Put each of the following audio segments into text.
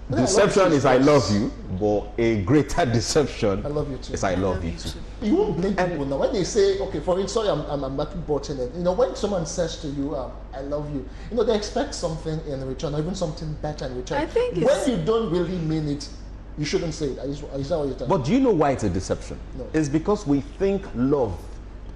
Deception is I love you, but a greater deception I love you too. is I love you too. You won't blame people now when they say, okay, for instance, sorry, I'm not butting it. You know, when someone says to you, I love you, you know, they expect something in return, or even something better in return. I think when you don't really mean it, you shouldn't say it. Is that what you're telling me? But do you know why it's a deception? No. It's because we think love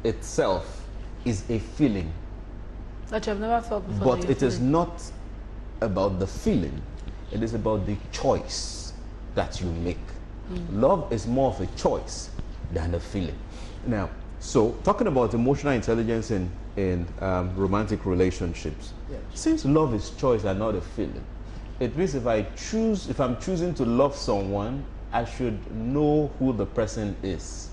itself is a feeling, that you've never felt before. but it is not about the feeling. It is about the choice that you make. Love is more of a choice than a feeling. Now, so talking about emotional intelligence in romantic relationships, Yeah. since love is choice and not a feeling, it means if I'm choosing to love someone, I should know who the person is.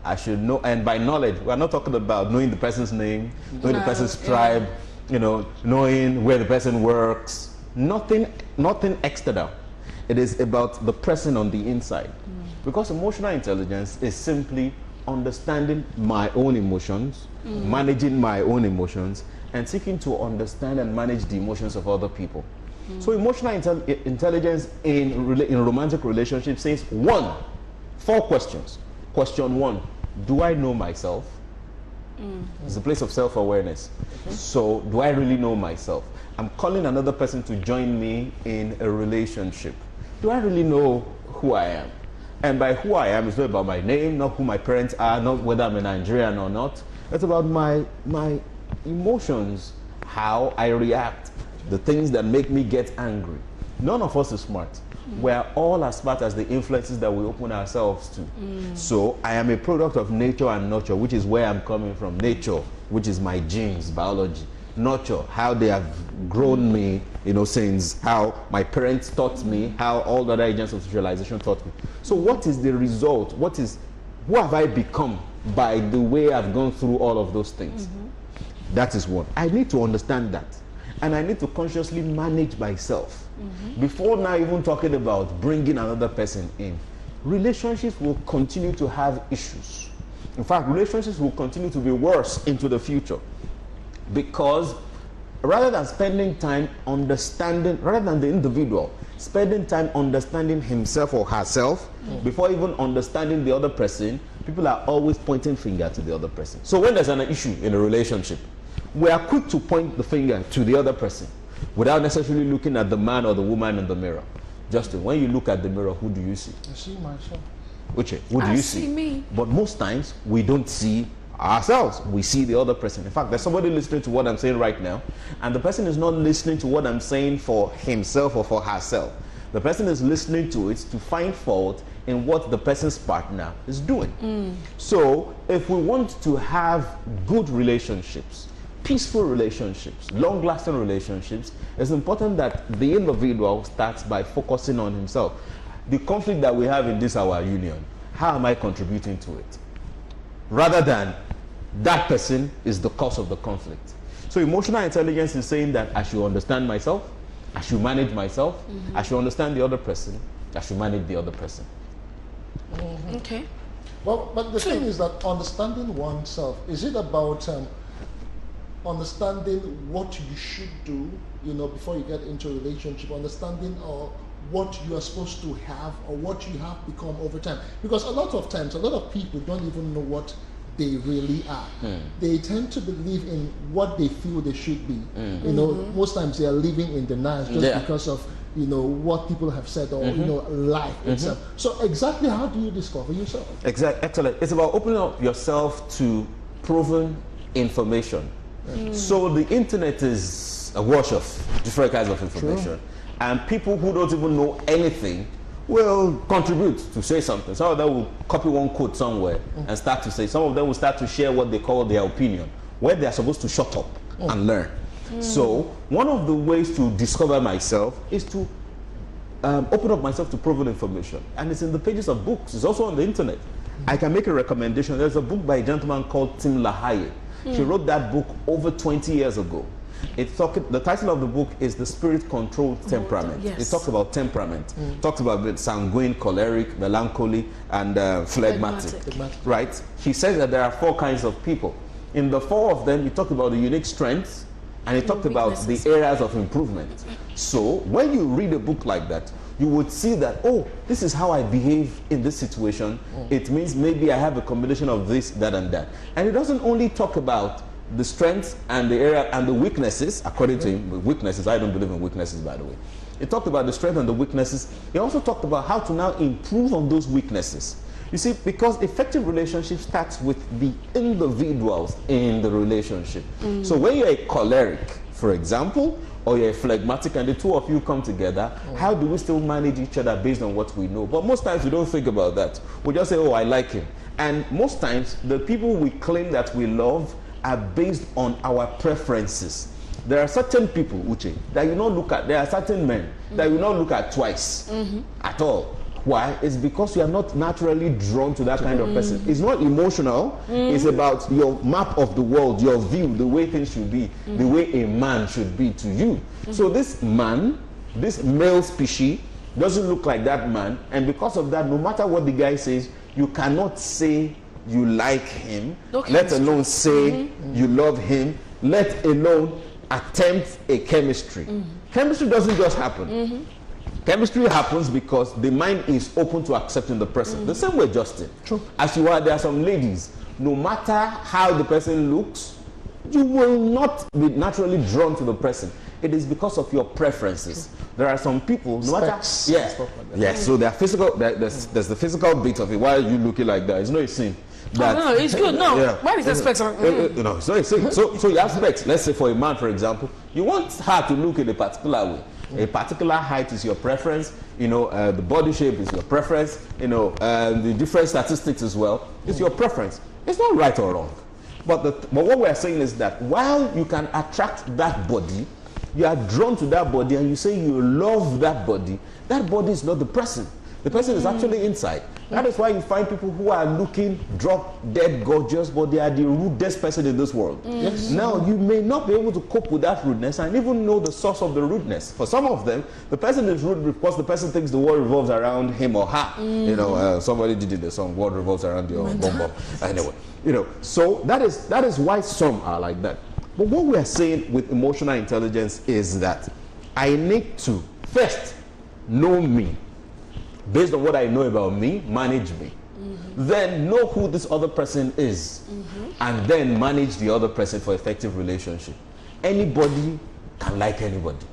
I should know, and by knowledge, we're not talking about knowing the person's name, knowing the person's tribe, you know, knowing where the person works. Nothing external. It is about the person on the inside. Because emotional intelligence is simply understanding my own emotions, managing my own emotions, and seeking to understand and manage the emotions of other people. So emotional intelligence in romantic relationships says 4 questions. Question 1, do I know myself? It's a place of self-awareness. So do I really know myself? I'm calling another person to join me in a relationship. Do I really know who I am? And by who I am, it's not about my name, not who my parents are, not whether I'm a Nigerian or not. It's about my emotions, how I react, the things that make me get angry. None of us is smart. We're all as smart as the influences that we open ourselves to. So I am a product of nature and nurture, which is where I'm coming from. Nature, which is my genes, biology. Nurture, how they have grown me, you know, since how my parents taught me, how all the other agents of socialization taught me. So what is the result? Who have I become by the way I've gone through all of those things? That is one. I need to understand that. And I need to consciously manage myself. Before now even talking about bringing another person in. Relationships will continue to have issues. In fact, relationships will continue to be worse into the future. Because rather than spending time understanding, rather than the individual spending time understanding himself or herself before even understanding the other person, people are always pointing finger to the other person. So when there's an issue in a relationship, we are quick to point the finger to the other person without necessarily looking at the man or the woman in the mirror. Justin, when you look at the mirror, who do you see? I see myself. Uche, who do you see? I see me. But most times, we don't see ourselves. We see the other person. In fact, there's somebody listening to what I'm saying right now, and the person is not listening to what I'm saying for himself or for herself. The person is listening to it to find fault in what the person's partner is doing. So, if we want to have good relationships, peaceful relationships, long-lasting relationships, it's important that the individual starts by focusing on himself. The conflict that we have in this our union, how am I contributing to it? Rather than that person is the cause of the conflict. So emotional intelligence is saying that I should understand myself, I should manage myself, I should understand the other person, I should manage the other person. Okay. Well, but the thing is that understanding oneself, is it about understanding what you should do, you know, before you get into a relationship, understanding what you are supposed to have or what you have become over time? Because a lot of times, a lot of people don't even know what they really are. They tend to believe in what they feel they should be. You know, most times they are living in denial just because of, you know, what people have said or, you know, life itself. So exactly how do you discover yourself? Excellent. It's about opening up yourself to proven information. So the internet is a wash of different kinds of information. And people who don't even know anything will contribute to say something. Some of them will copy one quote somewhere and start to say. Some of them will start to share what they call their opinion, where they are supposed to shut up and learn. So one of the ways to discover myself is to open up myself to proven information. And it's in the pages of books. It's also on the internet. I can make a recommendation. There's a book by a gentleman called Tim LaHaye. He wrote that book over 20 years ago. The title of the book is The Spirit-Controlled Temperament. Yes. It talks about temperament. It talks about sanguine, choleric, melancholy, and phlegmatic. Right? He says that there are 4 kinds of people. In the 4 of them, he talked about the unique strengths, and he talked about the areas of improvement. So when you read a book like that, you would see that, oh, this is how I behave in this situation. It means maybe I have a combination of this, that, and that. And it doesn't only talk about the strengths and the area and the weaknesses, according to him. Weaknesses, I don't believe in weaknesses, by the way. He talked about the strength and the weaknesses. He also talked about how to now improve on those weaknesses. You see, because effective relationship starts with the individuals in the relationship. So when you're a choleric, for example, or you're a phlegmatic and the two of you come together, how do we still manage each other based on what we know? But most times we don't think about that. We just say, oh, I like him. And most times the people we claim that we love are based on our preferences. There are certain people, Uche, that you don't look at. There are certain men that you don't look at twice at all. Why? It's because you are not naturally drawn to that kind of person. It's not emotional. It's about your map of the world, your view, the way things should be, the way a man should be to you. So this man, this male species, doesn't look like that man. And because of that, no matter what the guy says, you cannot say you like him, let alone say you love him, let alone attempt a chemistry. Chemistry doesn't just happen. Chemistry happens because the mind is open to accepting the person. The same way, Justin. True. As you are, there are some ladies, no matter how the person looks, you will not be naturally drawn to the person. It is because of your preferences. There are some people, no matter, yes. So there are physical. There's the physical bit of it. Why are you looking like that? It's not a sin. That, no, it's good. No, why is the specs? No, it's not a sin. So you have specs. Let's say for a man, for example, you want her to look in a particular way. A particular height is your preference, the body shape is your preference, the different statistics as well is your preference. It's not right or wrong. But what we're saying is that while you can attract that body, you are drawn to that body and you say you love that body is not the person. The person is actually inside. That is why you find people who are looking drop dead gorgeous, but they are the rudest person in this world. Yes. Now, you may not be able to cope with that rudeness and even know the source of the rudeness. For some of them, the person is rude because the person thinks the world revolves around him or her. Somebody did in the song, "World revolves around your bum bum." Anyway, so that is why some are like that. But what we are saying with emotional intelligence is that I need to first know me. Based on what I know about me, manage me. Then know who this other person is. And then manage the other person for effective relationship. Anybody can like anybody.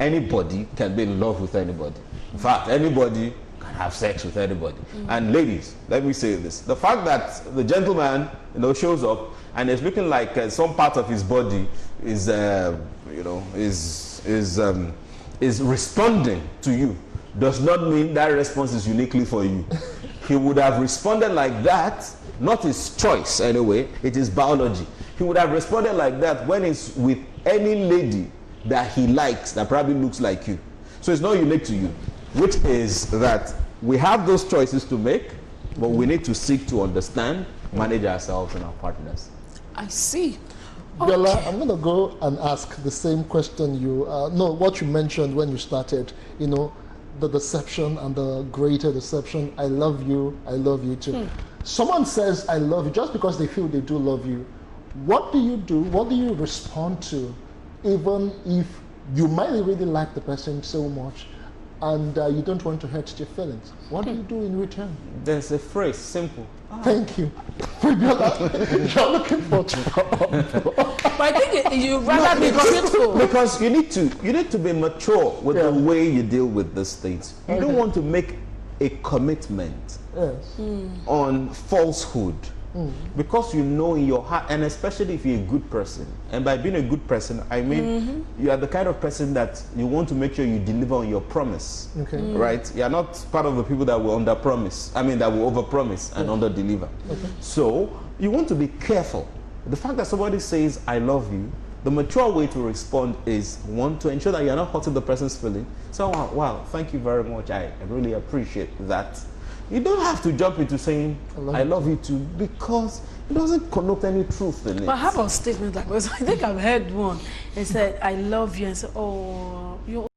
Anybody can be in love with anybody. In fact, anybody can have sex with anybody. And ladies, let me say this. The fact that the gentleman shows up and is looking like some part of his body is responding to you does not mean that response is uniquely for you. He would have responded like that, not his choice anyway, it is biology. He would have responded like that when it's with any lady that he likes that probably looks like you. So it's not unique to you, which is that we have those choices to make, but we need to seek to understand, manage ourselves and our partners. I see. Bella, I'm going to go and ask the same question what you mentioned when you started, the deception and the greater deception. I love you too. Someone says I love you just because they feel they do love you. What do you do? What do you respond to, even if you might really like the person so much and you don't want to hurt your feelings? What do you do in return? There's a phrase, simple. Thank you. You're looking for trouble. But I think you'd rather be truthful. Because you need to be mature with the way you deal with these things. You don't want to make a commitment on falsehood. Because you know in your heart, and especially if you're a good person, and by being a good person, I mean you are the kind of person that you want to make sure you deliver on your promise. Right? You are not part of the people that will that will over-promise and under-deliver. So you want to be careful. The fact that somebody says, I love you, the mature way to respond is, one, to ensure that you're not hurting the person's feeling. So, wow, thank you very much. I really appreciate that. You don't have to jump into saying, I love you too, because it doesn't connote any truth in it. But how about statements like this? I think I've heard one. They said, I love you, and said, oh, you